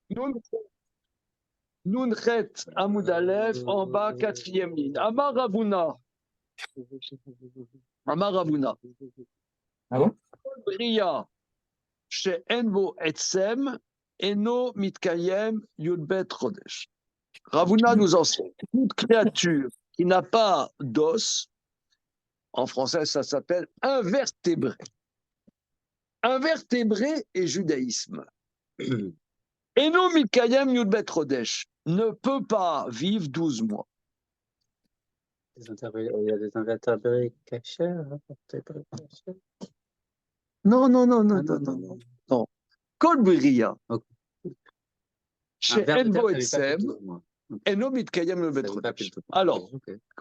Nun Chet Amoud Aleph, en bas, quatrième ligne. Amar Ravuna. Amar Ravuna. Ah bon? Bria, she'en bo etzem, eno mitkayem yudbet chodesh. Ravuna nous enseigne toute créature qui n'a pas d'os, en français ça s'appelle invertébré. Invertébré et judaïsme. Eno mitkayem yudbet chodesh ne peut pas vivre 12 mois. Il y a des invertébrés cachés. Non. Kol Bria. She'en bo etzem, eno mitkayem yudbet chodesh. Alors,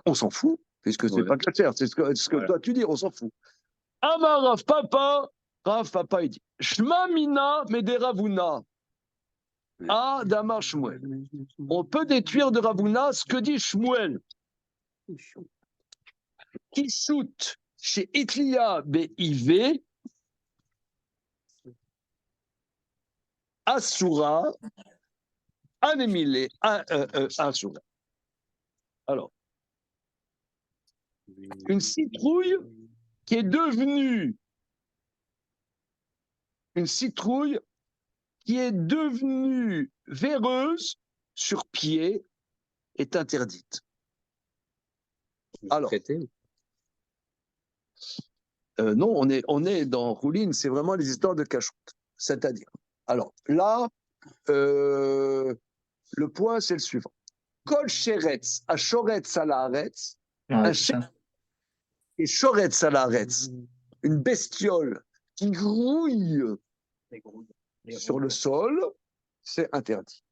on s'en fout, puisque c'est pas clair, c'est ce que toi tu dis, on s'en fout. Amar Rav Papa, il dit Shma mina mede Ravuna. Ah, Damar Shmuel. On peut détruire de Ravuna ce que dit Shmuel. Qui shoot chez Itlia BIV, Asura, Anemile, Asura. Alors, une citrouille qui est devenue véreuse sur pied est interdite. Alors, non, on est dans Rouline, c'est vraiment les histoires de cachoute. C'est-à-dire, alors là, le point c'est le suivant. Kol sheretz, a shoretz à la haaretz, et shoretz à la haaretz, une bestiole qui grouille sur le sol, c'est interdit.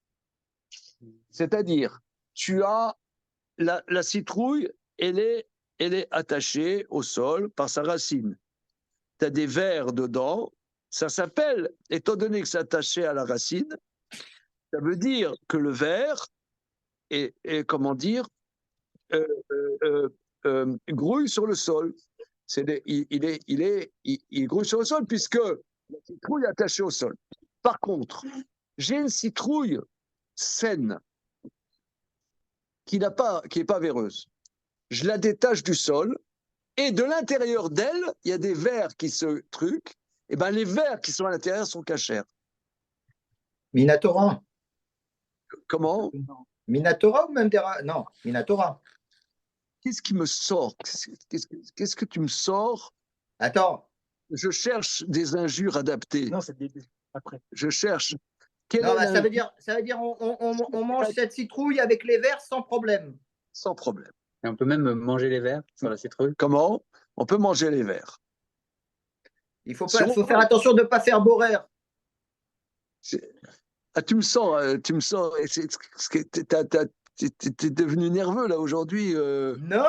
C'est-à-dire, tu as la citrouille, elle est attachée au sol par sa racine. Tu as des vers dedans, ça s'appelle, étant donné que c'est attaché à la racine, ça veut dire que le ver est comment dire, grouille sur le sol. Il grouille sur le sol puisque la citrouille est attachée au sol. Par contre, j'ai une citrouille saine qui n'est pas véreuse. Je la détache du sol et de l'intérieur d'elle, il y a des vers qui se truquent. Et ben les vers qui sont à l'intérieur sont cachers. Minatora. Comment? Minatora ou même non, Minatora. Qu'est-ce qui me sort? Qu'est-ce que tu me sors? Attends. Je cherche des injures adaptées. Non, c'est après. Je cherche. Non, ça veut dire on mange cette citrouille avec les vers sans problème. Sans problème. Et on peut même manger les vers sur la citrouille. Comment? On peut manger les vers. Il faut faire attention de ne pas faire boraire. Ah, tu me sens. T'es devenu nerveux là aujourd'hui. Non,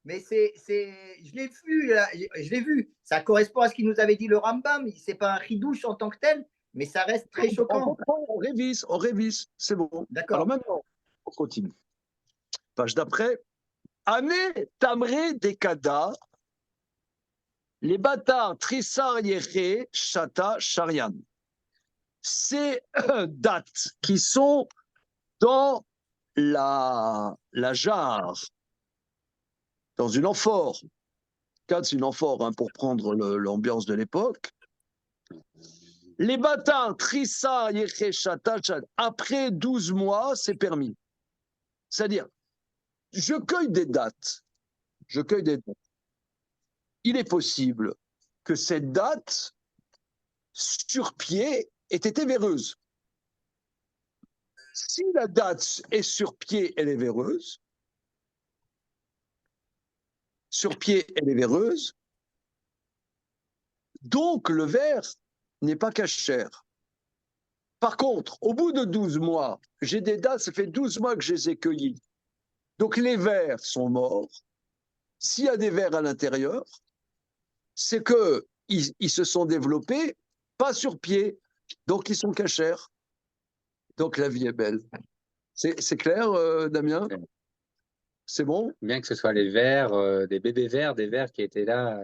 mais je l'ai vu. Ça correspond à ce qu'il nous avait dit le Rambam. C'est pas un ridouche en tant que tel, mais ça reste très choquant. On révise, c'est bon. D'accord. Alors maintenant, on continue. Page d'après. Année Tamré Dekada, les bâtards Trissar Yéré, Chata, Charian. Ces dates qui sont dans la jarre, dans une amphore. C'est une amphore hein, pour prendre l'ambiance de l'époque. Les bâtards Trissar Yéré, Chata, Charian. Après 12 mois, c'est permis. C'est-à-dire, je cueille des dates. Il est possible que cette date sur pied ait été véreuse. Si la date est sur pied, elle est véreuse. Sur pied, elle est véreuse. Donc, le ver n'est pas cachère. Par contre, au bout de 12 mois, j'ai des dates, ça fait 12 mois que je les ai cueillis. Donc, les vers sont morts. S'il y a des vers à l'intérieur, c'est qu'ils se sont développés, pas sur pied, donc ils sont cachères. Donc la vie est belle. C'est clair, Damien? C'est bon? Bien que ce soit les vers, des bébés vers, des vers qui étaient là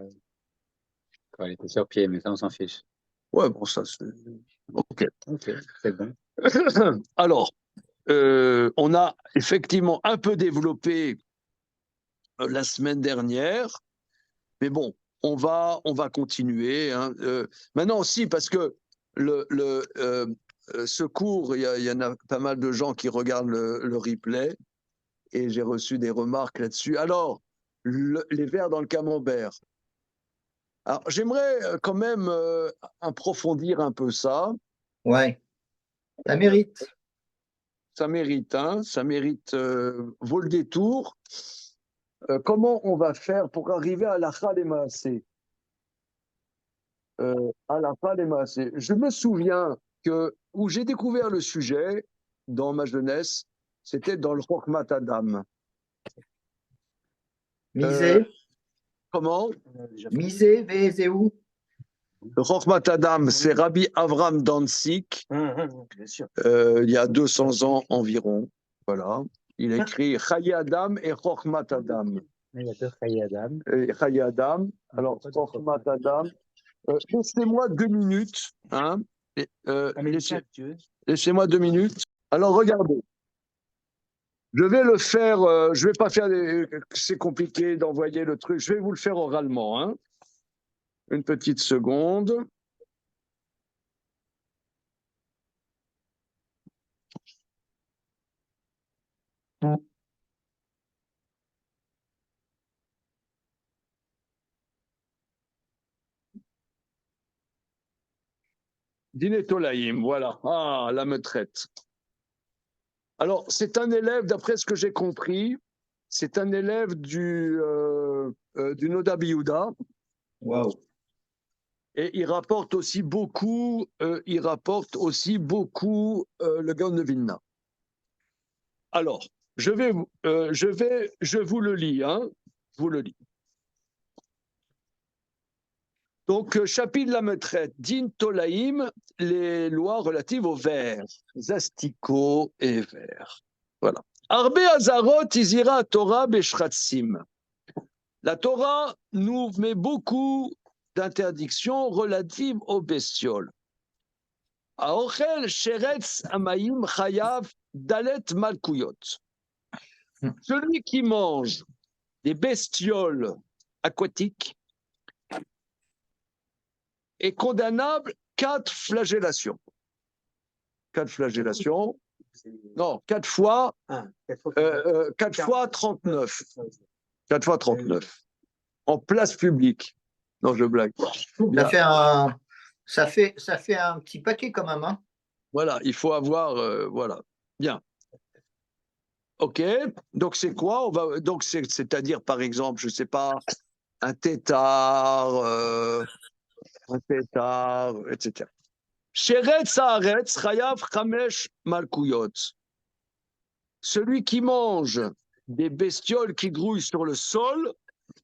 quand elle était sur pied, mais ça on s'en fiche. Ouais, bon, ça c'est... Ok. C'est bon. Alors, on a effectivement un peu développé la semaine dernière, mais bon, on va continuer. Hein. Maintenant aussi, parce que ce cours, il y en a pas mal de gens qui regardent le replay, et j'ai reçu des remarques là-dessus. Alors, les vers dans le camembert. Alors, j'aimerais quand même approfondir un peu ça. Ouais, ça mérite. Ça mérite, hein, ça mérite, vaut le détour. Comment on va faire pour arriver à la Maaseh? À la Maaseh. Je me souviens que où j'ai découvert le sujet dans ma jeunesse, c'était dans le Chokhmat Adam. Misé, Comment? Misé, Vézéou. Le Chokhmat Adam, c'est Rabbi Avram Danzik, il y a 200 ans environ. Voilà. Il a écrit Chaye Adam et Chokhmat Adam. Il y a deux Chaye Adam. Chaye Adam. Alors, Chokhmat Adam. Laissez-moi 2 minutes. Hein. Laissez-moi 2 minutes. Alors, regardez. Je vais le faire. Je vais pas faire. C'est compliqué d'envoyer le truc. Je vais vous le faire oralement. Hein. Une petite seconde. Dîner Tolaïm, voilà. Ah, la meurette. Alors, c'est un élève, d'après ce que j'ai compris, c'est un élève du Noda Biyuda. Waouh. Et il rapporte aussi beaucoup, le Gaon de Vilna. Alors, je vous le lis, hein, je vous le lis. Donc, chapitre de la meurette, Din Tolaïm, les lois relatives aux vers, asticots et vers. Voilà. Arbe Azarot Izira Torah Beshratsim. La Torah nous met beaucoup d'interdictions relatives aux bestioles. Aochel Sheretz Amayim Chayav Dalet Malkuyot. Celui qui mange des bestioles aquatiques est condamnable 4 flagellations. 4 flagellations. Non, 4 fois 39. 4 fois 39. En place publique. Non, je blague. Ça fait un petit paquet quand même. Hein. Voilà, il faut avoir. Voilà. Bien. OK. Donc, c'est quoi? Donc, c'est-à-dire, par exemple, je ne sais pas, un tétard, etc. Sheretz haaretz chayav chamesh malkuyot. Celui qui mange des bestioles qui grouillent sur le sol,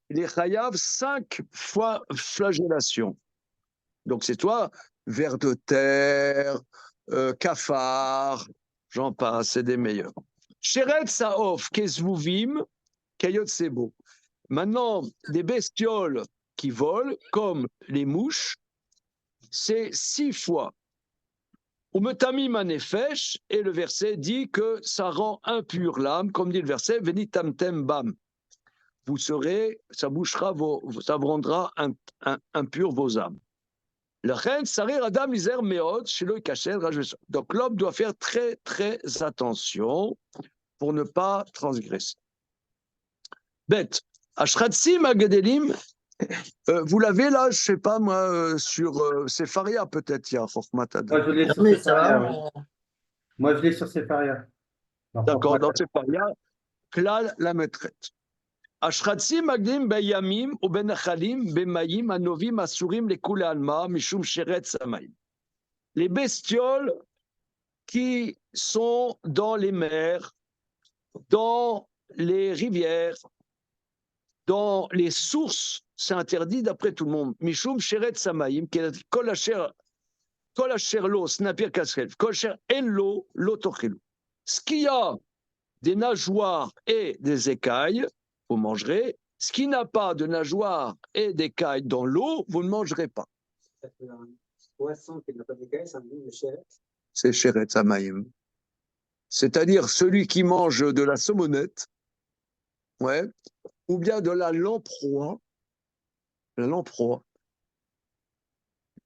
il est chayav 5 fois flagellation. Donc c'est toi, vers de terre, cafard, j'en passe, c'est des meilleurs. Sheretz saof kezvuvim kayot sebo. Maintenant, des bestioles qui volent, comme les mouches, c'est 6 fois. Umetamim anefesh, et le verset dit que ça rend impur l'âme, comme dit le verset, venitamtem bam. Vous serez, ça bouchera ça rendra impur vos âmes. Donc l'homme doit faire très très attention pour ne pas transgresser. Bête. Ashratsim Agadelim, vous l'avez là, je ne sais pas moi, sur Sefaria peut-être, il y a Chokhmat Adam. Moi, je l'ai sur Sefaria. Oui. Moi, je l'ai sur Sefaria. D'accord, dans Sefaria, Klal la meurette. Ashratsim Magdim Beyamim ou Benachalim Bemayim Anovim Asurim les Kule Alma Mishum Sheret Samaim. Les bestioles qui sont dans les mers, dans les rivières, dans les sources, c'est interdit d'après tout le monde. Mishum Sheret Samaim, qui est Kol Asher Lo, Snapir Kasrev, Kol Asher En Lo, Lo Tochilu. Ce qu'il y a des nageoires et des écailles, vous mangerez. Ce qui n'a pas de nageoires et d'écailles dans l'eau, vous ne mangerez pas. Poisson qui n'a pas d'écailles, ça me dit le chéret. c'est Sheretz Hamayim. C'est-à-dire celui qui mange de la saumonette, ouais, ou bien de la lamproie. La lamproie.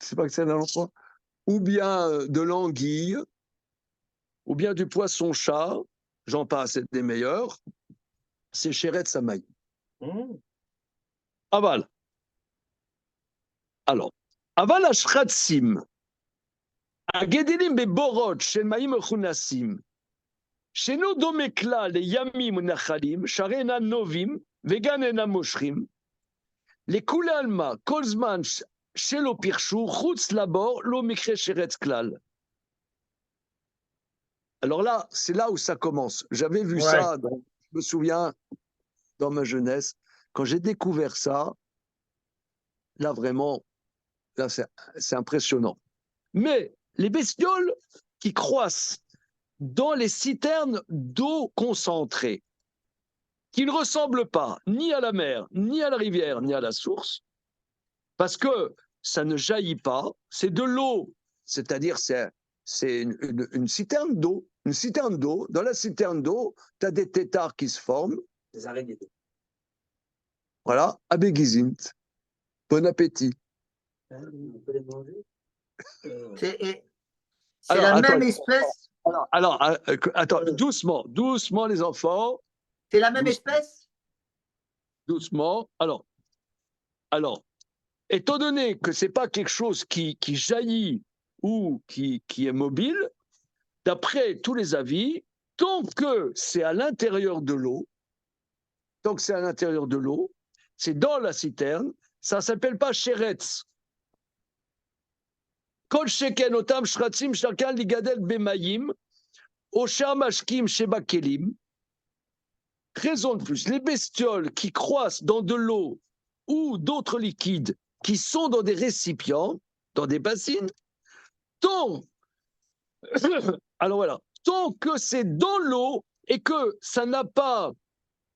Je sais pas que c'est la lamproie. Ou bien de l'anguille, ou bien du poisson-chat, j'en passe, c'est des meilleurs. C'est Sheretz Hamayim. Aval. Alors, Aval Ashratsim, Agedilim Beborot, Shel Maim Chunasim, Sheno Domekla, les Yamim Nachalim, Sharena Novim, Veganena Moshrim, les Kulalma, Kolzman, Shelo Pirshu, Chutz Labor, Lo Mikre Sheretz Klal. Alors là, c'est là où ça commence. J'avais vu ça, je me souviens, dans ma jeunesse, quand j'ai découvert ça, là vraiment, là c'est impressionnant. Mais les bestioles qui croissent dans les citernes d'eau concentrée, qui ne ressemblent pas ni à la mer, ni à la rivière, ni à la source, parce que ça ne jaillit pas, c'est de l'eau, c'est-à-dire c'est une citerne d'eau. Une citerne d'eau, dans la citerne d'eau, tu as des têtards qui se forment. Des araignées d'eau. Voilà, abégizint. Bon appétit. On peut les manger. C'est Alors, la attends, même espèce. Alors, attends, doucement, doucement les enfants, C'est la même espèce. doucement. Alors, étant donné que c'est pas quelque chose qui jaillit ou qui est mobile, d'après tous les avis, tant que c'est à l'intérieur de l'eau, c'est dans la citerne, ça ne s'appelle pas sheretz. Kol sheken otam shratzim shakan ligadel bemayim, osha mashkim sheba kelim. Raison de plus, les bestioles qui croissent dans de l'eau ou d'autres liquides qui sont dans des récipients, dans des bassines, alors voilà, tant que c'est dans l'eau et que ça n'a pas,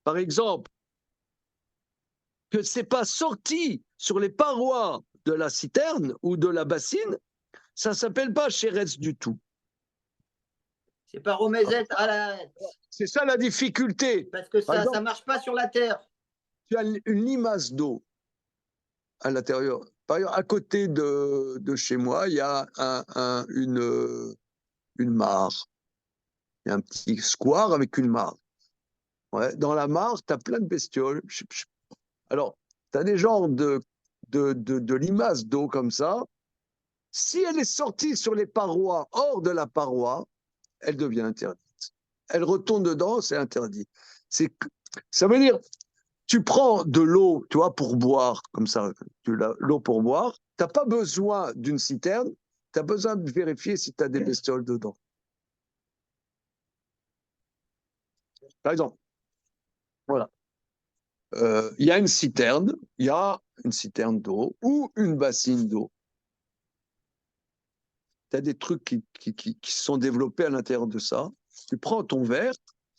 par exemple, que c'est pas sorti sur les parois de la citerne ou de la bassine, ça s'appelle pas sheretz du tout. C'est pas Romezet à la. C'est ça la difficulté. Parce que Par exemple, ça marche pas sur la terre. tu as une limace d'eau à l'intérieur. Par exemple, à côté de chez moi, il y a une mare. Il y a un petit square avec une mare. Ouais, dans la mare, tu as plein de bestioles. Alors, tu as des genres de limaces d'eau comme ça. Si elle est sortie sur les parois, hors de la paroi, elle devient interdite. Elle retourne dedans, c'est interdit. Ça veut dire, tu prends de l'eau, tu vois, pour boire, comme ça, l'eau pour boire, tu n'as pas besoin d'une citerne, tu as besoin de vérifier si tu as des bestioles dedans. Par exemple, voilà. Il y a une citerne d'eau ou une bassine d'eau. Tu as des trucs qui sont développés à l'intérieur de ça. Tu prends ton verre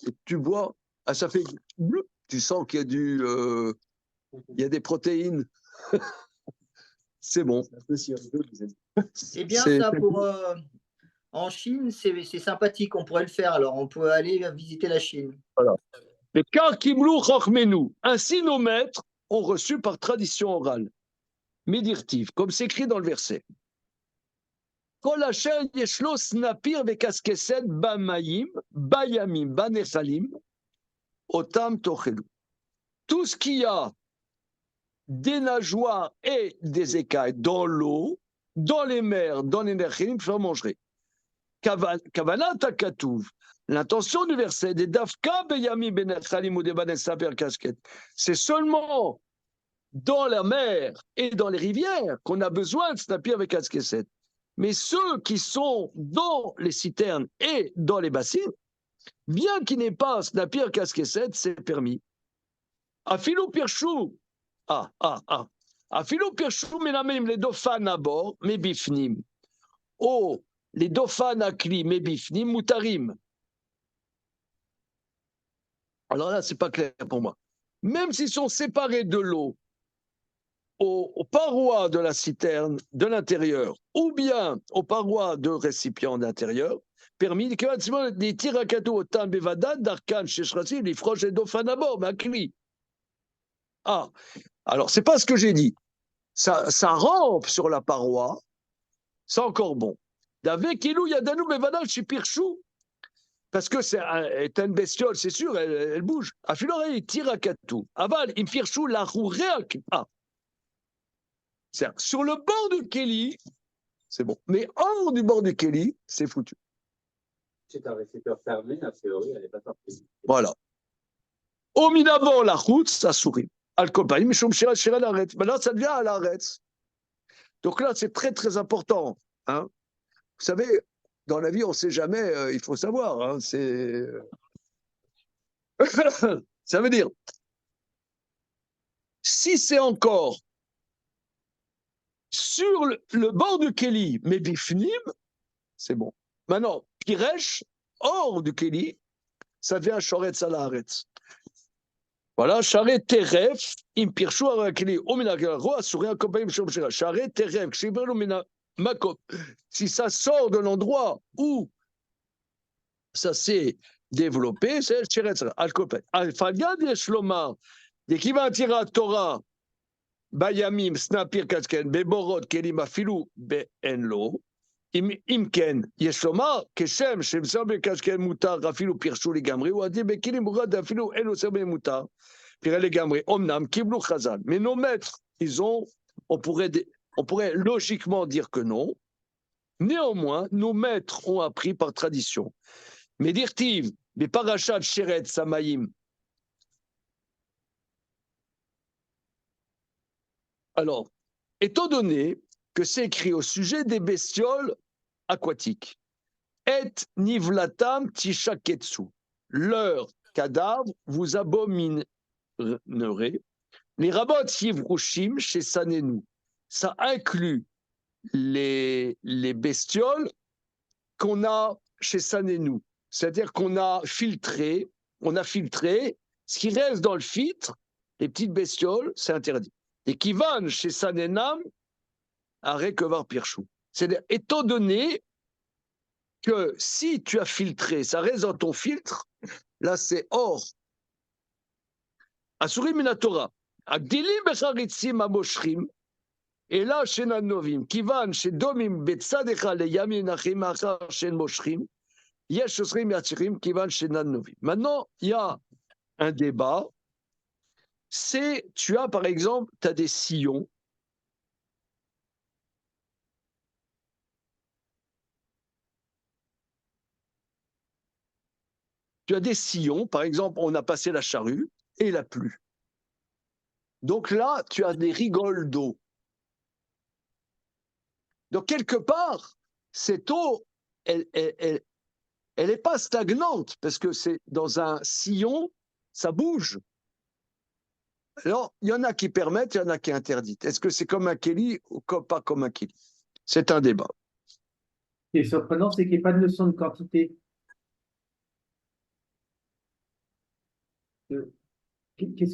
et tu bois. Ah, ça fait bleu. Tu sens qu'il y a il y a des protéines. C'est bon. C'est bien ça pour. En Chine, c'est sympathique. On pourrait le faire. Alors, on peut aller visiter la Chine. Voilà. Les Kar Kimlu Chochmenu. Ainsi, nos maîtres ont reçu par tradition orale. Médirtiv, comme c'est écrit dans le verset. Kol asher yeshlo snapir vekaskeset bamayim, bayamim, banechalim, otam tochelu. Tout ce qu'il y a des nageoires et des écailles dans l'eau, dans les mers, dans les nerchilim, je mangerai. Kavanat hakatuv. L'intention du verset des dafka beyami benechalim ou des banesaper kasket. C'est seulement dans la mer et dans les rivières qu'on a besoin de snapir avec kaskeset. Mais ceux qui sont dans les citernes et dans les bassines, bien qu'il n'ait pas snapir kaskeset, c'est permis. Afilou pirchou. Afilou pirchou menamim les dauphins à bord, mais bifnim. Oh, les dauphins à cli, mais bifnim, mutarim. Alors là, c'est pas clair pour moi. Même s'ils sont séparés de l'eau, aux parois de la citerne de l'intérieur ou bien aux parois de récipient d'intérieur, permis que des tirakato otan bevadan d'arkan sheshrasi les froches et d'ofanabor makli. Ah, alors c'est pas ce que j'ai dit. Ça rampe sur la paroi, c'est encore bon. D'avec ilou yadanu bevadan shipirchou. Parce que c'est une bestiole, c'est sûr, elle bouge. Afilore tirakato. Aval impirchou la rouréak. Ah. Sur le bord du Kéli, c'est bon. Mais hors du bord du Kéli, c'est foutu. C'est un récepteur fermé, a priori, elle n'est pas sortie. Voilà. Au minavant, la route, ça sourit. Al-Kopaïm, Shira l'arrête. Maintenant, ça devient à l'arrêt. Donc là, c'est très, très important. Hein. Vous savez, dans la vie, on ne sait jamais, il faut savoir. Hein, c'est... ça veut dire, si c'est encore sur le bord du Kéli, mais bifnim, c'est bon. Maintenant, Piresh, hors du Kéli, ça devient Shoret Salaharetz. Voilà, Sharet Teref, im Pirshu Arakeli, Ominagaro, Asuria Kopaim Shomshira. Sharet Teref, Kshibrelu Mina Makop. Si ça sort de l'endroit où ça s'est développé, c'est Shiret Al-Kopet. Al-Fagad Yeshlomar, dès qu'il va tirer à Torah, Bayamim, Snapir Katsken, Beborot, Kelim Afilu, Be'enlo. אם כן, יש לומר, כשם שמסר בקשקל מותר אפילו פירשו לגמרי, הוא עדיף בכלים מורד אפילו אין עושה בהם מותר, פירש לגמרי, אמנם קיבלו חז"ל, mais nos maîtres, on pourrait logiquement dire que non, néanmoins, nos maîtres ont appris par tradition. Mais dirtiv, les parachats Sheret Samayim. Alors, étant donné que c'est écrit au sujet des bestioles aquatiques. Et nivlatam tishaketsu. Leur cadavre vous abominerez. Les rabbins yivrushim chez Sanenu. Ça inclut les bestioles qu'on a chez Sanenu. C'est-à-dire qu'on a filtré, ce qui reste dans le filtre, les petites bestioles, c'est interdit. Et qui vanent chez Sanenam, Arekevar Pirchou. C'est-à-dire, étant donné que si tu as filtré, ça reste dans ton filtre, là c'est or. Asurim minatora. Agdilim becharitzim amoshrim. Et là, chez Nanovim, Kivan, chez Domim, Betsadecha, le Yamin Achim, Achar, chez Moshrim, Yesh Osrim Yatsirim, Kivan, chez Nanovim. Maintenant, il y a un débat. C'est, tu as par exemple, tu as des sillons. Tu as des sillons, par exemple, on a passé la charrue et il a plu. Donc là, tu as des rigoles d'eau. Donc quelque part, cette eau, elle n'est pas stagnante parce que c'est dans un sillon, ça bouge. Alors, il y en a qui permettent, il y en a qui interdisent. Est-ce que c'est comme un Kéli ou pas comme un Kéli? C'est un débat. Ce qui est surprenant, c'est qu'il n'y ait pas de notion de quantité.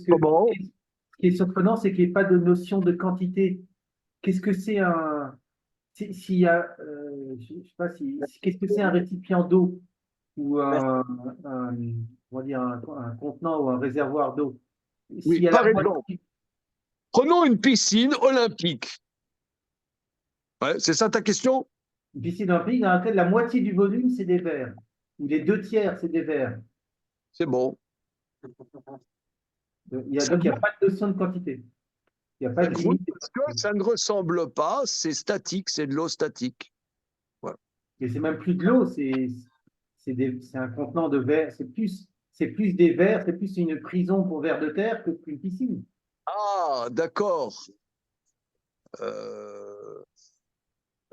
Comment? Ce qui est surprenant, c'est qu'il n'y ait pas de notion de quantité. Qu'est-ce que c'est un. S'il y a. Je sais pas si. Qu'est-ce que c'est un récipient d'eau ou on va dire un contenant ou un réservoir d'eau? Oui, par exemple, prenons une piscine olympique. Ouais, c'est ça ta question? Une piscine olympique dans laquelle la moitié du volume, c'est des verres. Ou les 2/3, c'est des verres. C'est bon. Donc, il n'y a pas de notion de quantité. Il n'y a pas de limite. Parce que ça ne ressemble pas, c'est statique, c'est de l'eau statique. Voilà. Et c'est même plus de l'eau, c'est un contenant de verre. C'est plus des verres, c'est plus une prison pour vers de terre qu'une piscine. Ah, d'accord.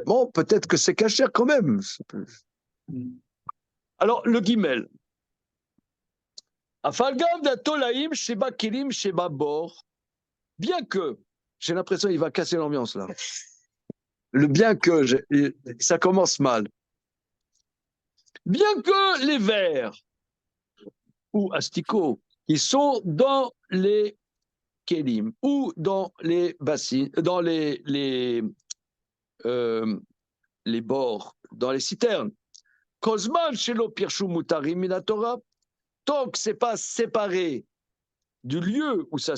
Bon, peut-être que c'est cachère quand même. Alors, le guimel. Afalgam d'Atolaïm, Sheba Kilim, Sheba Bor. Bien que, j'ai l'impression qu'il va casser l'ambiance là. Le bien que, ça commence mal. Bien que les vers ou asticots, ils sont dans les kelim ou dans les bassines, dans les bords, dans les citernes. Kozman shelo pirshu mutarim min Torah. Tant que c'est pas séparé du lieu où ça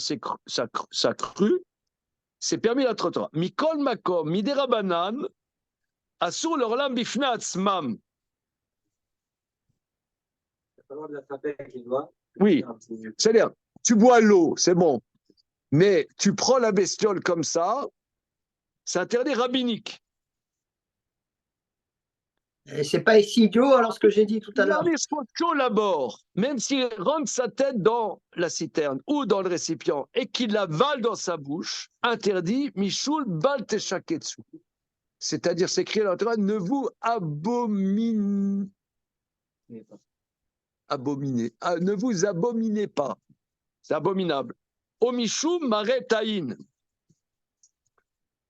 crut, c'est permis la Torah. Mikol makom miderabanan asur l'olam bifnei atzmam. Oui, c'est-à-dire, tu bois l'eau, c'est bon, mais tu prends la bestiole comme ça, c'est interdit rabbinique. Et c'est pas si idiot alors ce que j'ai dit tout à l'heure. Même s'il rentre sa tête dans la citerne ou dans le récipient et qu'il l'avale dans sa bouche, interdit Mishul Bal Teshaketsu. C'est-à-dire, c'est écrit dans la Torah, ne vous abominez ne vous abominez pas. C'est abominable. Omishum Maretaïn.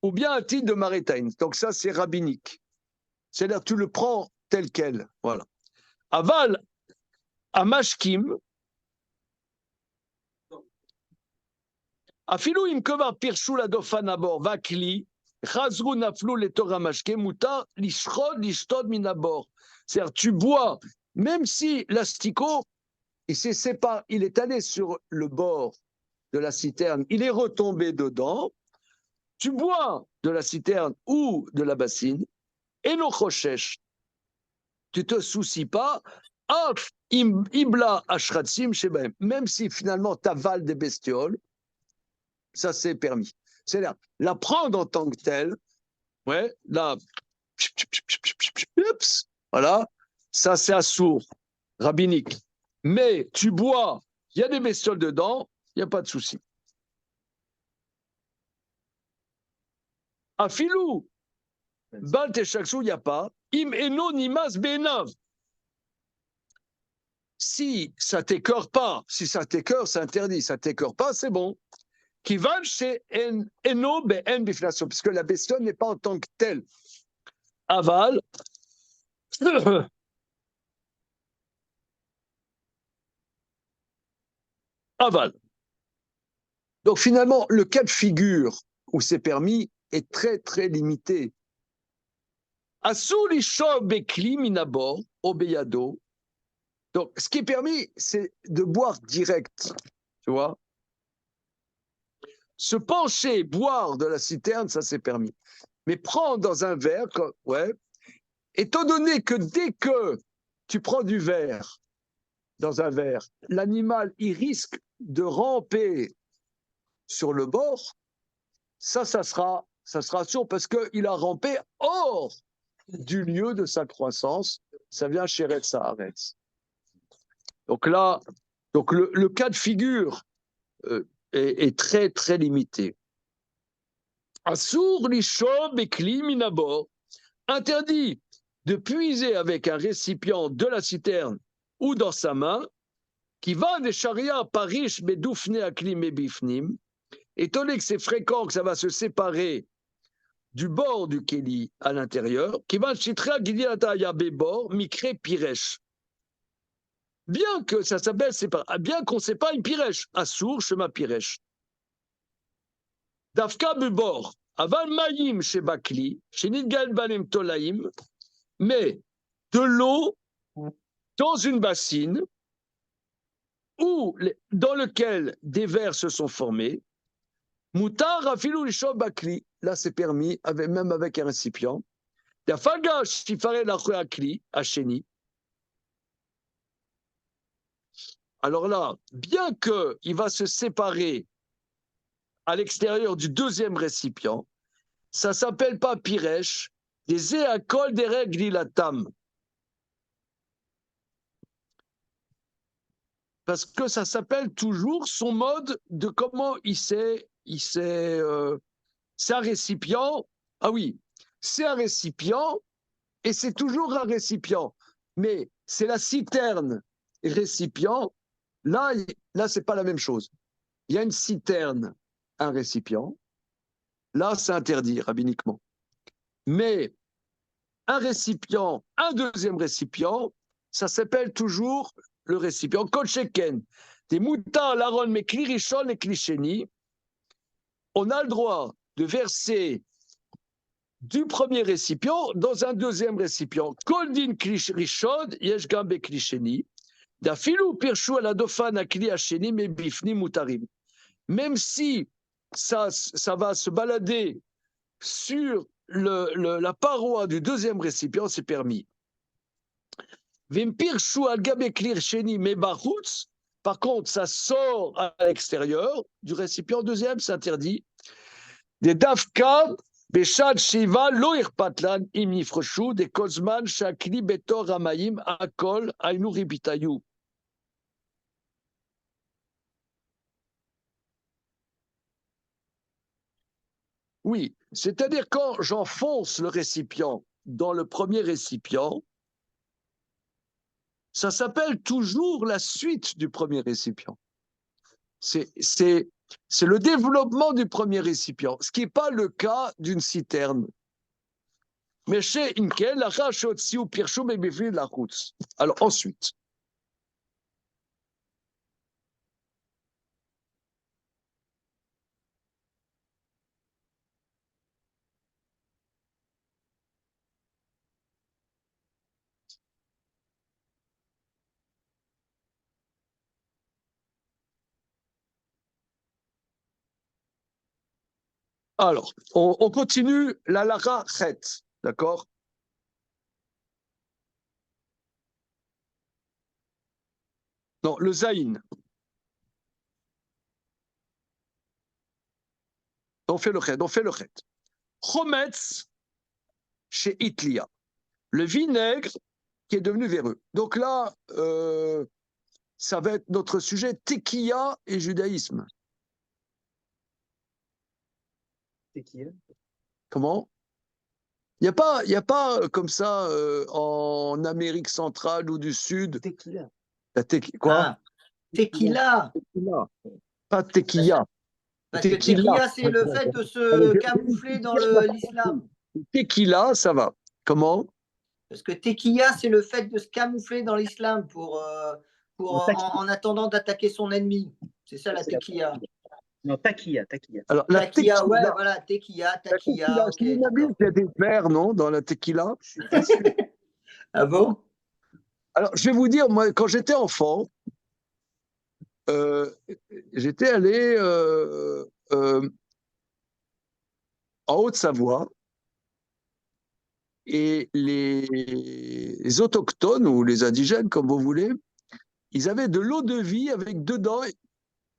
Ou bien un titre de Maretaïn. Donc ça, c'est rabbinique. C'est-à-dire, tu le prends tel quel. Voilà. Aval, Amashkim, Afilou imkova pirshu la dofanabor, vakli, chazru naflu le Torah mashke, mutar, lishrod, lishtod minabor. C'est-à-dire, tu bois, même si l'asticot, il est allé sur le bord de la citerne, il est retombé dedans, tu bois de la citerne ou de la bassine, et non choshesh, tu te soucies pas, ibla ashratzim shebaim, même si finalement tu avales des bestioles, ça c'est permis. C'est-à-dire, la prendre en tant que telle, ouais, là, voilà, ça c'est assourd, rabbinique. Mais tu bois, il y a des bestioles dedans, il n'y a pas de souci. Afilou, Bal Teshaksu, il n'y a pas. Im eno nimas benav. Si ça t'écœure pas, si ça t'écœure, c'est interdit. Ça t'écœure pas, c'est bon. Kivan chez eno ben bifnasio, puisque la bestiole n'est pas en tant que telle. Aval. Aval. Donc finalement, le cas de figure où c'est permis est très très limité. Asur lishor bekli minabor obeyado. Donc, ce qui est permis, c'est de boire direct, tu vois. Se pencher, boire de la citerne, ça c'est permis. Mais prendre dans un verre, ouais, étant donné que dès que tu prends du verre dans un verre, l'animal, il risque de ramper sur le bord, ça sera sûr parce qu'il a rampé hors du lieu de sa croissance. Ça vient chez Retz Haaretz. Donc là, le cas de figure est très, très limité. Assour lishob ekli minabor, interdit de puiser avec un récipient de la citerne ou dans sa main, qui va des chariots parish bedoufne aklim et bifnim, étant donné que c'est fréquent que ça va se séparer du bord du keli à l'intérieur, qui va chitra gidiata bebor mikre piresh. Bien que ça s'appelle bien qu'on ne sait pas une piresh, assour shema piresh. Dafka bebor, aval mayim chez bakli, chez nidgal banem tolaim, mais de l'eau dans une bassine ou dans lequel des vers se sont formés, mutar afilou lishob bakli, là c'est permis, même avec un récipient. Dafaga shifare lachakli, acheni. Alors là, bien qu'il va se séparer à l'extérieur du deuxième récipient, ça ne s'appelle pas piresh, des éacoles des règles ilatam. Parce que ça s'appelle toujours son mode de comment c'est un récipient. Ah oui, c'est un récipient et c'est toujours un récipient. Mais c'est la citerne récipient. Là, c'est pas la même chose. Il y a une citerne, un récipient. Là, c'est interdit rabbiniquement. Mais un récipient, un deuxième récipient, ça s'appelle toujours le récipient. Kolcheken, des moutard, l'aron, mais klirishon et klisheni, on a le droit de verser du premier récipient dans un deuxième récipient. Koldin klish rishon, yesh gam bekli sheni. Dafilu pirshu ala dofan akli hasheni me bifni mutarim. Même si ça va se balader sur la paroi du deuxième récipient, c'est permis. Vimpirshu al gam bekli sheni me bachutz. Par contre, ça sort à l'extérieur du récipient deuxième, c'est interdit. Des dafka, Beshad Shiva, lo irpatlan, im nifreshu, des kozman, shakli, betor, ramayim, akol, ainu ribitayu. Oui, c'est-à-dire quand j'enfonce le récipient dans le premier récipient, ça s'appelle toujours la suite du premier récipient. C'est le développement du premier récipient, ce qui n'est pas le cas d'une citerne. Mais chez Inkel, la rachot siou pirchou mais bifli la route. Alors ensuite. Alors, on continue la lara chet, d'accord? Non, le zaïn. On fait le chet. Chometz chez Itlia. Le vinaigre qui est devenu véreux. Donc là, ça va être notre sujet tekiya et judaïsme. Tequila. Comment? Il n'y a pas comme ça en Amérique centrale ou du Sud. Tequila. La quoi? Ah, tequila. Tequila. Pas tekiya. Parce que tequila, c'est le fait de se camoufler dans l'islam. Tequila, ça va. Comment? Parce que tequila, c'est le fait de se camoufler dans l'islam en attendant d'attaquer son ennemi. C'est ça la tequila. Non, taquilla. Alors, la Taquilla, ouais, voilà, tequilla, taquilla. Ok, il y a des vers, non, dans la tequila. Ah bon? Alors, je vais vous dire, moi, quand j'étais enfant, j'étais allé en Haute-Savoie et les autochtones ou les indigènes, comme vous voulez, ils avaient de l'eau de vie avec dedans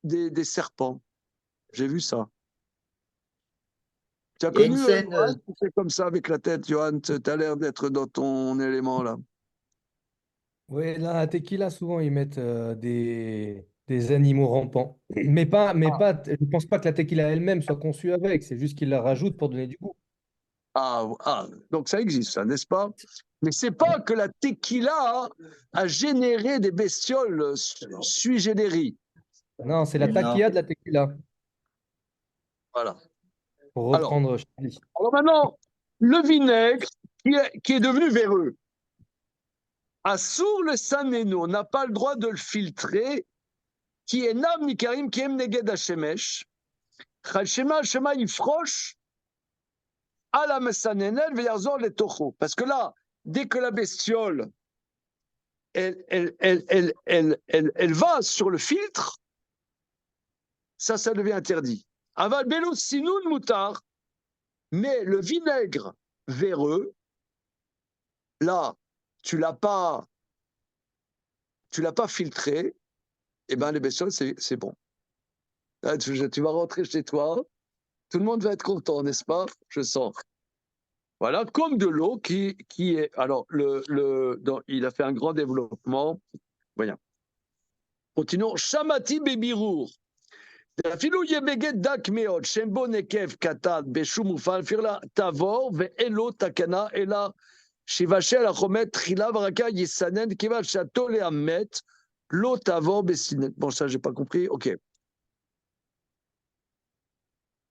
des serpents. J'ai vu ça. Tu as Il y a une connu scène. c'est comme ça avec la tête, Johan, tu as l'air d'être dans ton élément là. Oui, là, à Tequila, souvent, ils mettent des animaux rampants. Mais je pense pas que la tequila elle-même soit conçue avec, c'est juste qu'ils la rajoutent pour donner du goût. Donc ça existe, ça, n'est-ce pas? Mais c'est pas que la tequila a généré des bestioles sui generis. Non, c'est la Non. taquilla de la tequila, Voilà. pour reprendre Charlie. Alors maintenant, le vinaigre qui est devenu véreux. Assour le sanéno, on n'a pas le droit de le filtrer, qui est nam mikarim, qui aime neged hashemesh. Chalshema, shema yifrosh, à la mesanenel, veyarzor le tocho. Parce que là, dès que la bestiole, elle va sur le filtre, ça devient interdit. Aval belo sinoun moutar, mais le vinaigre véreux, là, tu l'as pas filtré, et ben les bestioles, c'est bon. Là, tu vas rentrer chez toi, tout le monde va être content, n'est-ce pas? Je sens. Voilà, comme de l'eau qui est. Alors, il a fait un grand développement. Voyons. Continuons. Shamati bebirour. אפילו יהיה בגט דק מאוד, שם בו נקב קטן בשום מופעל, פירלה תעבור ואין לו תקנה, אלא שיבשל החומץ תחילה ורקה יסנן, כיוון שעתו לאמת, לא תעבור בסינן. Bon, ça, j'ai pas compris. OK.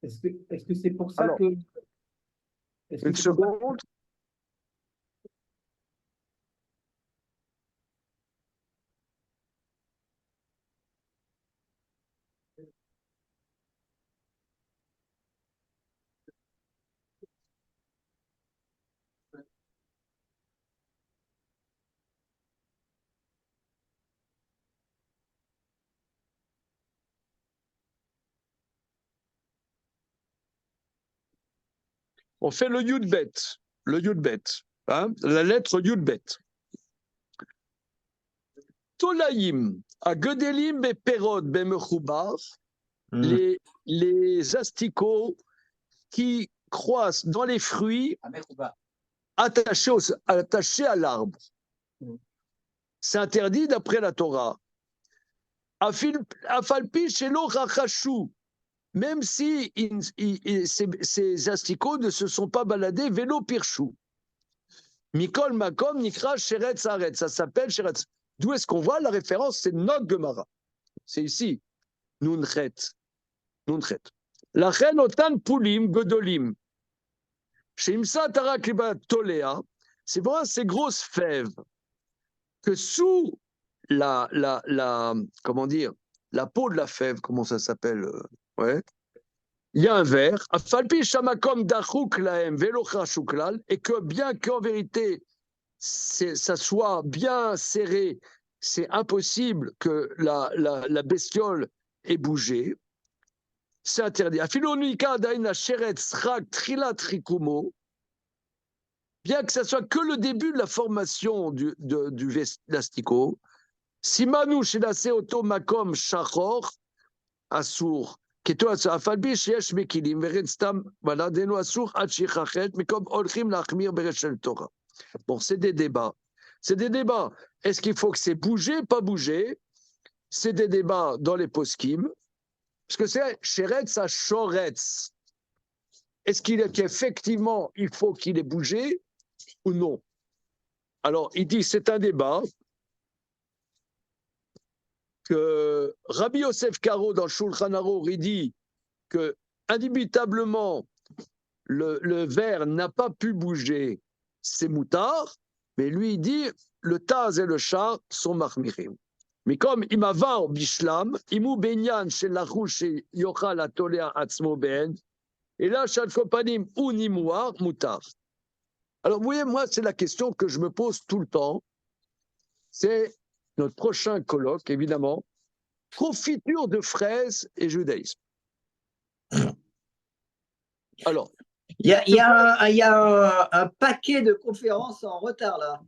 Est-ce que c'est pour ça Alors, que. Une seconde. On fait le Yud-Bet, hein, la lettre Yud-Bet. Tolaïm, à Gedelim et Perod Bemechoubar, les asticots qui croissent dans les fruits attachés à l'arbre. C'est interdit d'après la Torah. Afalpi shelo rachashu, même si ces asticots ne se sont pas baladés vélo pirchou. Mikol makom nikra sheretz aretz, ça s'appelle sheretz. D'où est-ce qu'on voit la référence? C'est notre Gemara. C'est ici. Nunchet. La reine otan pulim godolim. Chez Imsa Tarakliba Tolea, c'est vraiment ces grosses fèves que sous comment dire, la peau de la fève, comment ça s'appelle, ouais, il y a un verre, Afalpi Shamakom Dachouk Laem Velocha Shuklal, et que bien qu'en vérité, ça soit bien serré, c'est impossible que la bestiole ait bougé. C'est interdit. Afilonika Daina Sheret Srak Trilat Rikumo, bien que ce soit que le début de la formation du l'asticot, Simanu Shilase Oto Makom Shachor Asur, Keto Afalbi Shesh Mekilim, Verenstam, voilà, Deno Asur, Achichet, mais comme Olchim Lachmir Bereshel Torah. Bon, c'est des débats. C'est des débats. Est-ce qu'il faut que c'est bougé, pas bougé? C'est des débats dans les poskim. Parce que c'est Sheretz à Shoretz. Est-ce qu'effectivement, il faut qu'il ait bougé ou non? Alors, il dit, c'est un débat que Rabbi Yosef Karo, dans Shulchan Aruch, il dit que, indubitablement, le verre n'a pas pu bouger, c'est moutard, mais lui, il dit, le Taz et le Char sont mahmirim. Mais comme il m'a va au Bishlam, Imou Benyan chez la Rouche et Yochal Atolea Atzmo Ben, et là, Shalfopanim ou Nimouar, Moutar. Alors, vous voyez, moi, c'est la question que je me pose tout le temps. C'est notre prochain colloque, évidemment. Confiture de fraises et judaïsme. Alors. Il y a un paquet de conférences en retard, là.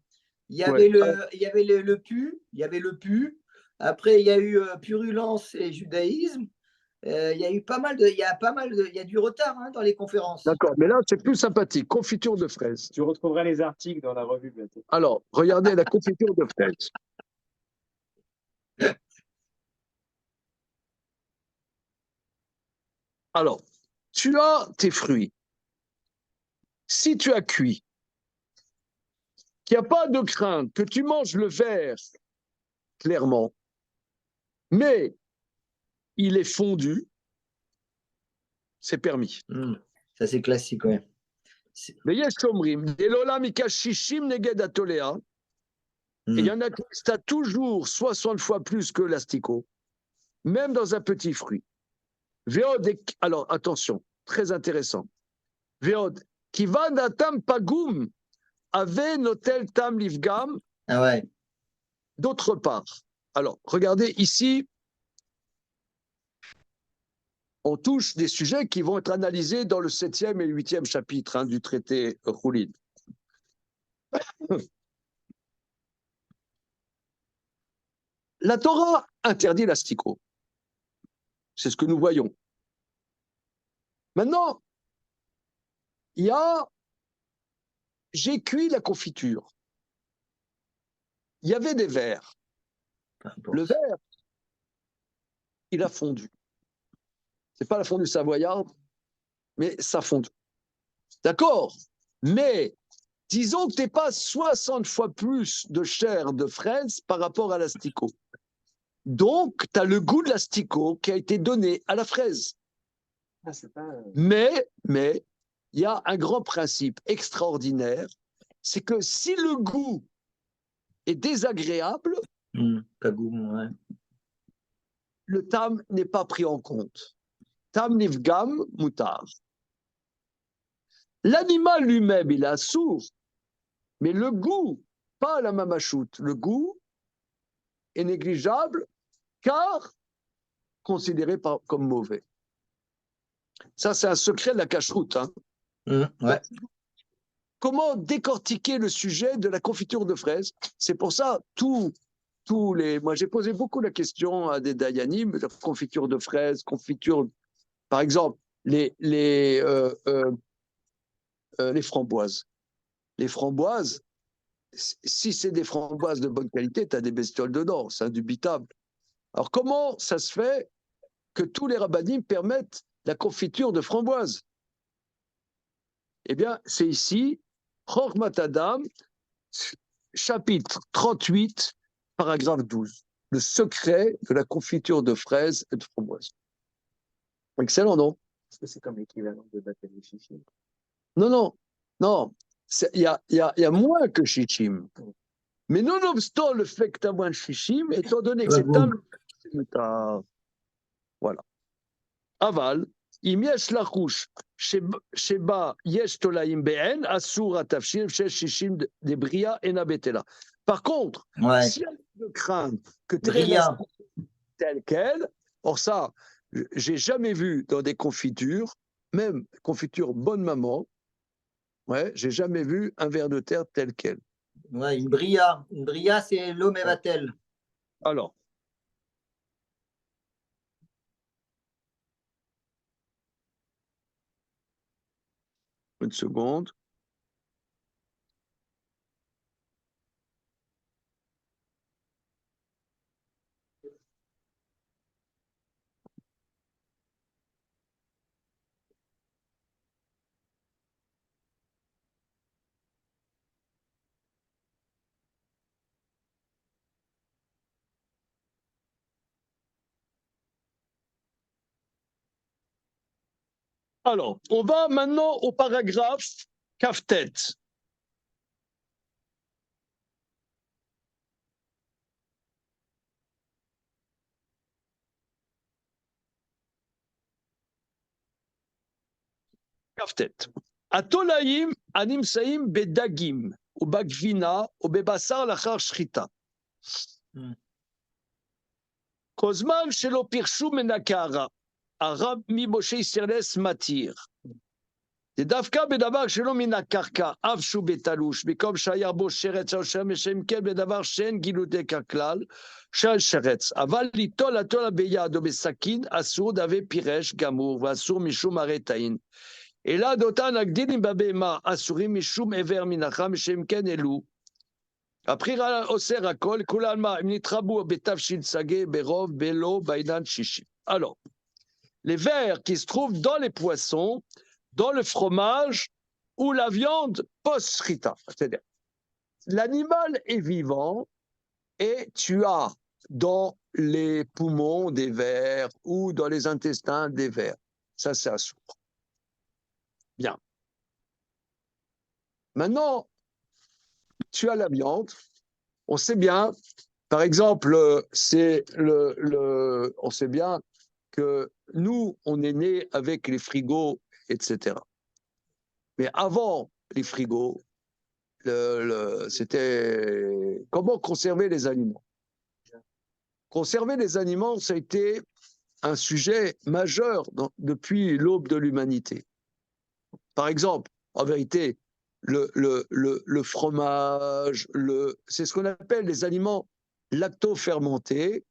Il y avait le PU. Après, il y a eu Purulence et Judaïsme. Il y a du retard dans les conférences. D'accord, mais là, c'est plus sympathique. Confiture de fraises. Tu retrouveras les articles dans la revue bientôt. Alors, regardez la confiture de fraises. Alors, tu as tes fruits. Si tu as cuit, qu'il n'y a pas de crainte que tu manges le verre clairement, mais il est fondu, c'est permis. Ça, c'est classique, ouais. Mais il y a il y en a qui restent toujours 60 fois plus que l'asticot, même dans un petit fruit. Alors, attention, très intéressant. Veod, qui va d'atam pagoum, avait notel tam livgam. Ah ouais. D'autre part, alors, regardez ici, on touche des sujets qui vont être analysés dans le 7e et 8e chapitre du traité Choulin. La Torah interdit l'asticot. C'est ce que nous voyons. Maintenant, j'ai cuit la confiture. Il y avait des verres. Le verre, il a fondu. C'est pas la fondue savoyarde, mais ça fondu. D'accord? Mais disons que tu n'es pas 60 fois plus de chair de fraise par rapport à l'asticot. Donc, tu as le goût de l'asticot qui a été donné à la fraise. Mais, il y a un grand principe extraordinaire, c'est que si le goût est désagréable, le tam n'est pas pris en compte. Tam nifgam mutar. L'animal lui-même, il est sourd, mais le goût, pas la mamachoute, le goût est négligeable car considéré comme mauvais. Ça, c'est un secret de la cacheroute. Ouais. Comment décortiquer le sujet de la confiture de fraises? C'est pour ça, moi j'ai posé beaucoup la question à des dayanim, de confiture de fraises, confiture, par exemple, les framboises. Les framboises, si c'est des framboises de bonne qualité, tu as des bestioles dedans, c'est indubitable. Alors comment ça se fait que tous les rabbinim permettent la confiture de framboises? Eh bien, c'est ici, Chormat Adam, chapitre 38, paragraphe 12. Le secret de la confiture de fraises et de framboises. Excellent, non? Est-ce que c'est comme l'équivalent de Batelé Chichi? Non. Il y a moins que Chichim. Mais nonobstant le fait que tu as moins de Chichim, étant donné que Ouais, c'est bon. Voilà. Aval, אם יש לחוש שבה יש תולעים בעין, אסור התבשיל של 60 דברייה אינה בטלה. Par contre, Ouais. si elle de craindre que Bria. tel quel, or ça, j'ai jamais vu dans des confitures, même confiture bonne maman, ouais, j'ai jamais vu un ver de terre tel quel. Ouais, une bria. Une bria, c'est l'eau mévatel. Alors, une seconde. Alors, on va maintenant au paragraphe Kaftet. Kaftet. Atolaim animsaim bedagim, ou bagvina, ou bebasar lachar shrita. Kozman shelo pirshu menakara, arab mi Moshe Yisraeles matir. דווקא בדבר שלא מן הקרקע, אף שהוא בתלוש, במקום שהיה בו שרץ או שם ושם כן בדבר שאין גילודי ככלל, של שרץ. אבל ליטול ביד או בסכין, אסור דווה פירש גמור, ואסור משום הרי טעין. אלא דותן הגדילים בבהמה, אסורים משום עבר מנחה, משם כן אלו. הבחירה אוסר הכל, כולן מה, אם נתרבו בתבשיל סגי, ברוב, בלא, בעידן 60. Alors, les vers qui se trouvent dans les poissons, dans le fromage ou la viande post-shrita. C'est-à-dire, l'animal est vivant et tu as dans les poumons des vers ou dans les intestins des vers. Ça, c'est assourd. Bien. Maintenant, tu as la viande. On sait bien, par exemple, on sait bien que nous, on est nés avec les frigos, etc. Mais avant les frigos, c'était comment conserver les aliments. Conserver les aliments, ça a été un sujet majeur depuis l'aube de l'humanité. Par exemple, en vérité, le fromage, c'est ce qu'on appelle les aliments lacto-fermentés,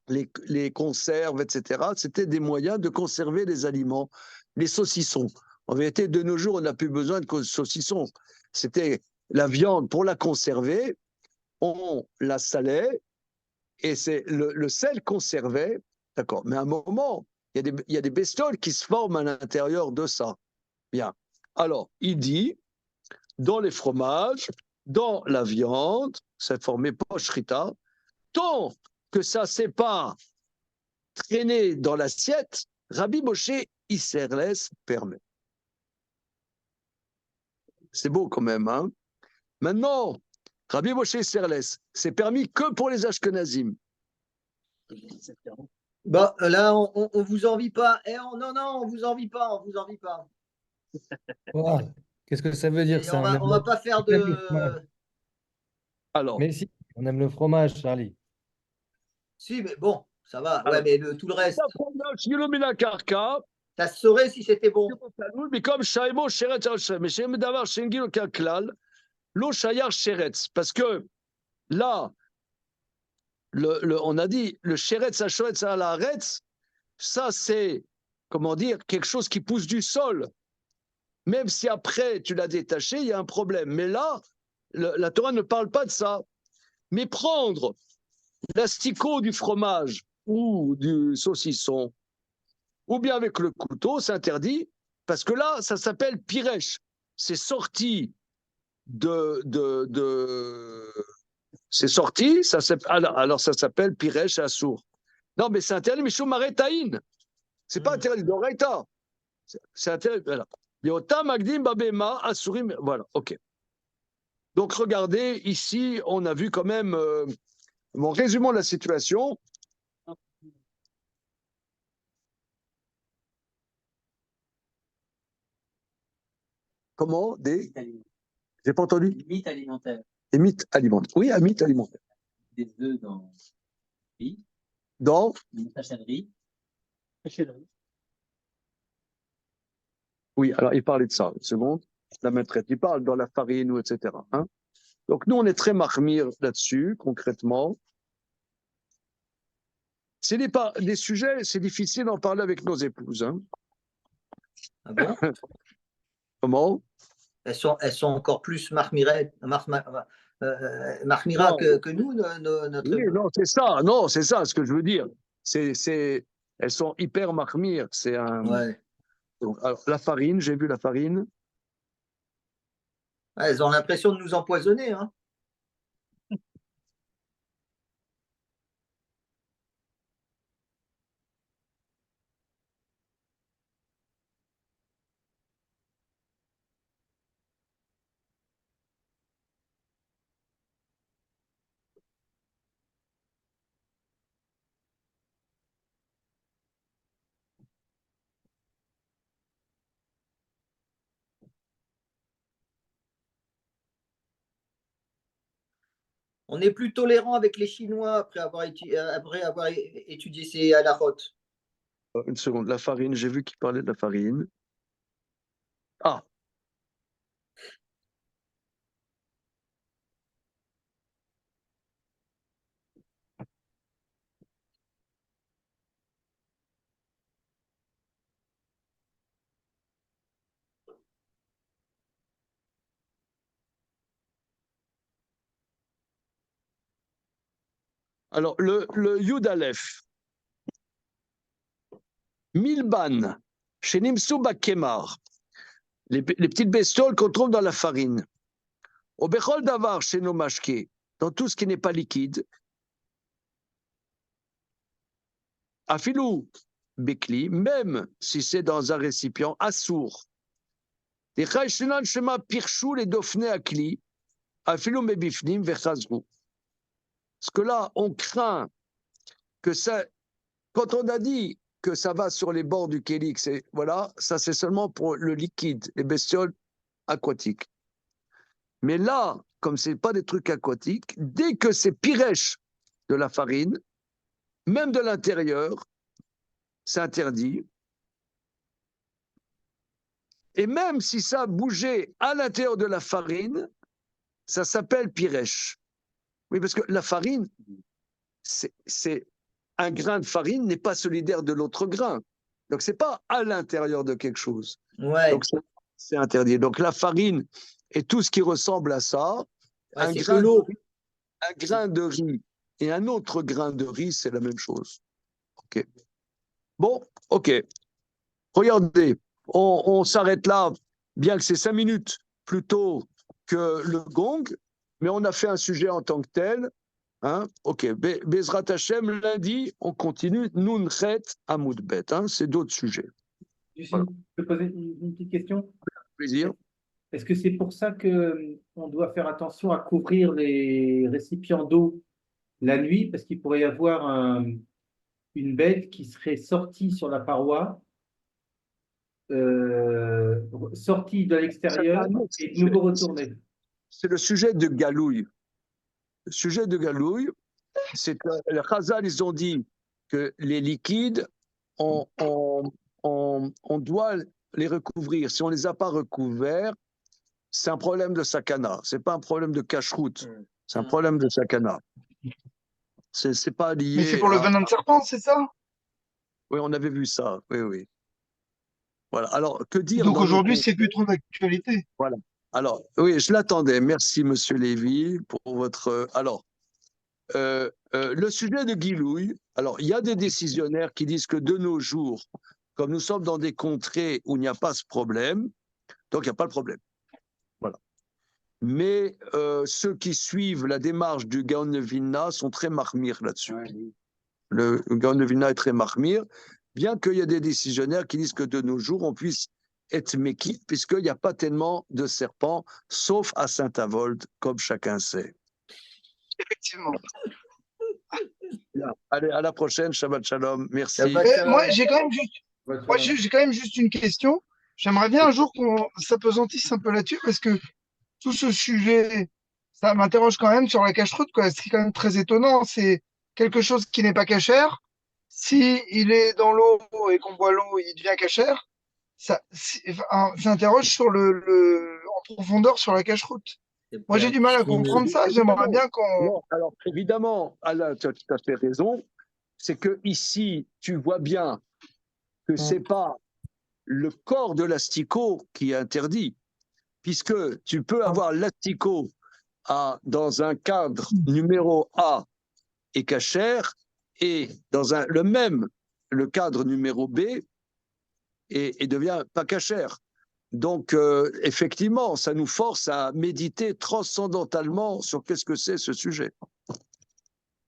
les conserves, etc. C'était des moyens de conserver les aliments, les saucissons. En vérité, de nos jours, on n'a plus besoin de saucissons. C'était la viande pour la conserver, on la salait, et c'est le sel conservait, d'accord. Mais à un moment, il y a des bestioles qui se forment à l'intérieur de ça. Bien. Alors, il dit, dans les fromages, dans la viande, ça formait poshrita, tant que ça ne s'est pas traîné dans l'assiette, Rabbi Moshe Yisraeles permet. C'est beau quand même, hein? Maintenant, Rabbi Moshe Yisraeles, c'est permis que pour les Ashkenazim. Bon, là, on vous envie pas. Non, on vous envie pas, on vous envie pas. Ouah, qu'est-ce que ça veut dire Et ça? on va pas faire on aime le fromage. de. Alors, Mais si, on aime le fromage, Charlie. Si, mais bon, ça va. Alors, Ouais, mais tout le reste. Ça se saurait si c'était bon. במקום שיימו שרץ על שרץ, משם דבר שאין aucun כלל, לא שייך שרץ. Parce que là, on a dit, le sheretz ha-shoretz al-haaretz, ça c'est, comment dire, quelque chose qui pousse du sol. Même si après tu l'as détaché, il y a un problème. Mais là, la Torah ne parle pas de ça. Mais prendre l'asticot du fromage ou du saucisson, ou bien avec le couteau, c'est interdit, parce que là, ça s'appelle piresh. C'est sorti c'est sorti, alors ça s'appelle piresh assour. Non, mais c'est interdit, mais shumaretaïn. C'est pas interdit d'oreita. C'est interdit. Voilà. Yota magdim babema asurim. Voilà, ok. Donc regardez, ici, on a vu quand même. Bon, résumons la situation. Comment des. J'ai pas entendu. Mythe alimentaire. Des mythes alimentaires. Oui, un mythe alimentaire. Des œufs dans riz, Dans. une sachet de riz. Oui, alors il parlait de ça. Une seconde. La maîtresse, il parle dans la farine ou etc. Hein. Donc nous, on est très marmire là-dessus, concrètement. C'est des sujets, c'est difficile d'en parler avec nos épouses. Hein. Ah bon? Comment? Elles sont encore plus marmira que nous, notre. Oui, non, c'est ça. Non, c'est ça ce que je veux dire. Elles sont hyper marmire. C'est un. Ouais. Donc, alors, la farine, j'ai vu la farine. Ouais, elles ont l'impression de nous empoisonner. Hein. On est plus tolérant avec les Chinois après avoir étudié ces halachot. Une seconde, la farine, j'ai vu qu'il parlait de la farine. Ah, alors le Yud Aleph, Milban, chez Nimsou Bakemar, les petites bestioles qu'on trouve dans la farine. Au Bechol Davar, chez nos mashke, dans tout ce qui n'est pas liquide. Afilou Bekli, même si c'est dans un récipient assour. Des Chayshinan Shema Pirchou, les Dofne Akli, Afilou Mebifnim Vechazrou. Parce que là, on craint que ça, quand on a dit que ça va sur les bords du kélik, voilà, ça c'est seulement pour le liquide, les bestioles aquatiques. Mais là, comme ce n'est pas des trucs aquatiques, dès que c'est pirèche de la farine, même de l'intérieur, c'est interdit. Et même si ça a bougé à l'intérieur de la farine, ça s'appelle pirèche. Oui, parce que la farine, c'est un grain de farine n'est pas solidaire de l'autre grain. Donc, ce n'est pas à l'intérieur de quelque chose. Ouais. Donc, c'est interdit. Donc, la farine et tout ce qui ressemble à ça, Ouais, un grain de riz et un autre grain de riz, c'est la même chose. OK. Bon, OK. Regardez, on s'arrête là, bien que c'est 5 minutes plus tôt que le gong, mais on a fait un sujet en tant que tel. Hein, ok, Bezrat Hashem, lundi, on continue. Nunchet Amoudbet, hein, c'est d'autres sujets. Voilà. Je peux poser une petite question? Plaisir. Est-ce que c'est pour ça qu'on doit faire attention à couvrir les récipients d'eau la nuit? Parce qu'il pourrait y avoir une bête qui serait sortie sur la paroi, sortie de l'extérieur et de nouveau retournée. C'est le sujet de Galouille. Le sujet de Galouille, c'est que les Chazal, ils ont dit que les liquides, on on doit les recouvrir. Si on ne les a pas recouverts, c'est un problème de sakana. Ce n'est pas un problème de cache-route. C'est un problème de sakana. C'est pas lié. Mais c'est pour le venin de serpent, c'est ça? Oui, on avait vu ça. Oui, oui. Voilà. Alors, que dire Donc dans nos aujourd'hui, conseils? c'est plus trop d'actualité. Voilà. Alors, oui, je l'attendais. Merci, Monsieur Lévy, pour votre. Alors, le sujet de Guilouille. Alors, il y a des décisionnaires qui disent que de nos jours, comme nous sommes dans des contrées où il n'y a pas ce problème, donc il n'y a pas le problème. Voilà. Mais ceux qui suivent la démarche du Gaon de Vilna sont très marmir là-dessus. Le Gaon de Vilna est très marmir, bien qu'il y ait des décisionnaires qui disent que de nos jours, on puisse être méquille, puisqu'il n'y a pas tellement de serpents, sauf à Saint-Avold, comme chacun sait. Effectivement. Bien. Allez, à la prochaine. Shabbat Shalom. Merci. Shabbat Mais shalom. moi, j'ai quand même juste une question. J'aimerais bien un jour qu'on s'apesantisse un peu là-dessus parce que tout ce sujet, ça m'interroge quand même sur la cache-route, quoi. Ce qui est quand même très étonnant, c'est quelque chose qui n'est pas cachère. Si il est dans l'eau et qu'on boit l'eau, il devient cachère. Ça interroge sur en profondeur sur la cache-route. Moi, j'ai du mal à comprendre ça. J'aimerais bien qu'on. Non, alors évidemment, Alain, tu as tout à fait raison. C'est que ici, tu vois bien que c'est pas le corps de l'asticot qui est interdit, puisque tu peux avoir l'asticot dans un cadre numéro A et cachère, et dans le cadre numéro B et devient pas cachère. Donc, effectivement, ça nous force à méditer transcendantalement sur qu'est-ce que c'est ce sujet.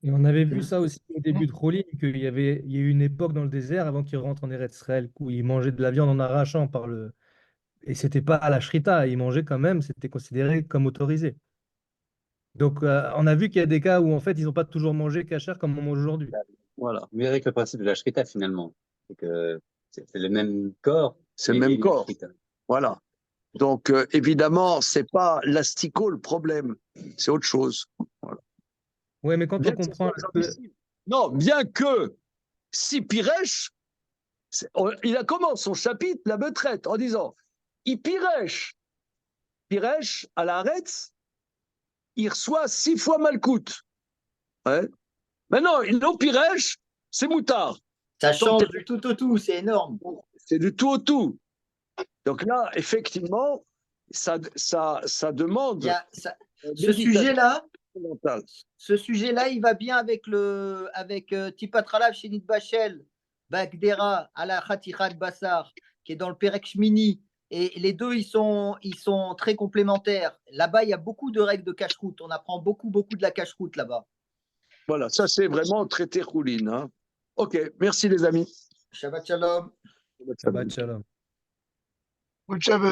Et on avait vu ça aussi au début de Rollin, qu'il y a eu une époque dans le désert avant qu'il rentre en Eretz Israël où il mangeait de la viande en arrachant par le. Et c'était pas à la shrita, il mangeait quand même, c'était considéré comme autorisé. Donc on a vu qu'il y a des cas où en fait ils n'ont pas toujours mangé kasher comme on mange aujourd'hui. Voilà. Mais avec le principe de la shrita, finalement, c'est que c'est le même corps. C'est le et même une corps. shrita. Voilà. Donc, évidemment, c'est pas l'asticot le problème, c'est autre chose. Voilà. Oui, mais quand Bien on que ce comprend soit permissible. Non, bien que si Pirèche, il a commencé son chapitre, la betraite, en disant il Pirèche à la Haaretz, il reçoit 6 fois Malkout. Ouais. Maintenant, non Pirèche, c'est moutard. Ça change du tout au tout, c'est énorme. C'est du tout au tout. Donc là, effectivement, ça demande. Ce sujet-là, il va bien avec Tipat Ralav Shinit Bachel, Bagdera, Ala Khatichat Bassar, qui est dans le Perek Shmini. Et les deux, ils sont très complémentaires. Là-bas, il y a beaucoup de règles de cache-route. On apprend beaucoup de la cache-route là-bas. Voilà, ça c'est vraiment traité Rouline. Hein. Ok, merci les amis. Shabbat Shalom. Shabbat Shalom. Shabbat.